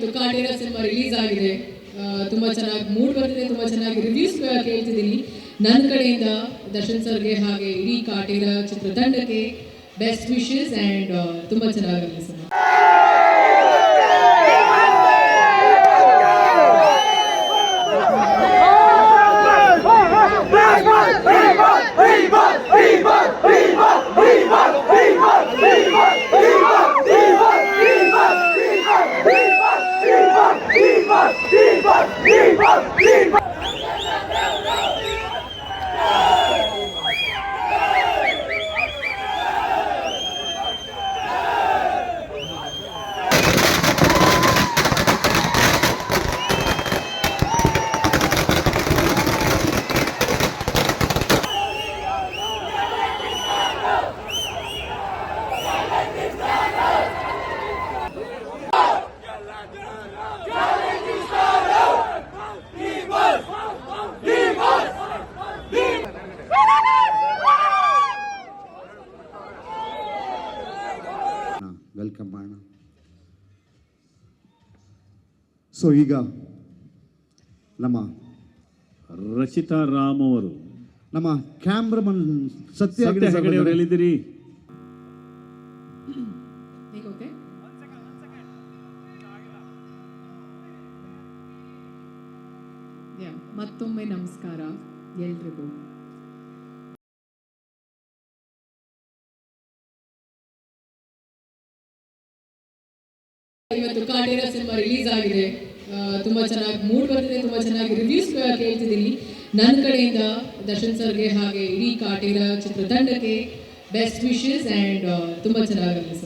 ಇವತ್ತು Kaatera cinema release ಆಗಿದೆ. ತುಂಬ ಚೆನ್ನಾಗಿ ಮೂಡ್ ಬರ್ತಿದೆ, ತುಂಬ ಚೆನ್ನಾಗಿ ರಿವ್ಯೂಸ್ ಕೇಳ್ತಿದ್ದೀನಿ. ನನ್ನ ಕಡೆಯಿಂದ ದರ್ಶನ್ ಸರ್ಗೆ ಹಾಗೆ ಇಡೀ ಕಾಟೇರ ಚಿತ್ರತಂಡಕ್ಕೆ ಬೆಸ್ಟ್ ವಿಶಸ್ ಆ್ಯಂಡ್ ತುಂಬ ಚೆನ್ನಾಗಿರಲಿ ಸಿನಿಮಾ. ವೆಲ್ಕಮ್ ಮಾಡೋಣ. ಸೊ ಈಗ ನಮ್ಮ ರಚಿತಾ ರಾಮ್ ಅವರು, ನಮ್ಮ ಕ್ಯಾಮ್ರಾಮನ್ ಸತ್ಯ ಹೆಗಡೆ ಅವರು ಎಲ್ಲಿದ್ದೀರಿ? ಮತ್ತೊಮ್ಮೆ ನಮಸ್ಕಾರ ಎಲ್ರಿಗೂ. ಇವತ್ತು ಕಾಟೇರ ಸಿನಿಮಾ ರಿಲೀಸ್ ಆಗಿದೆ. ತುಂಬ ಚೆನ್ನಾಗಿ ಮೂಡ್ ಬರ್ತಿದೆ, ತುಂಬ ಚೆನ್ನಾಗಿ ರಿವ್ಯೂಸ್ ಕೇಳ್ತಿದ್ದೀನಿ. ನನ್ನ ಕಡೆಯಿಂದ ದರ್ಶನ್ ಸರ್ಗೆ ಹಾಗೆ ಇಡೀ ಕಾಟೇರ ಚಿತ್ರತಂಡಕ್ಕೆ ಬೆಸ್ಟ್ ವಿಶಸ್ ಆ್ಯಂಡ್ ತುಂಬ ಚೆನ್ನಾಗಿರಲಿ ಸರ್.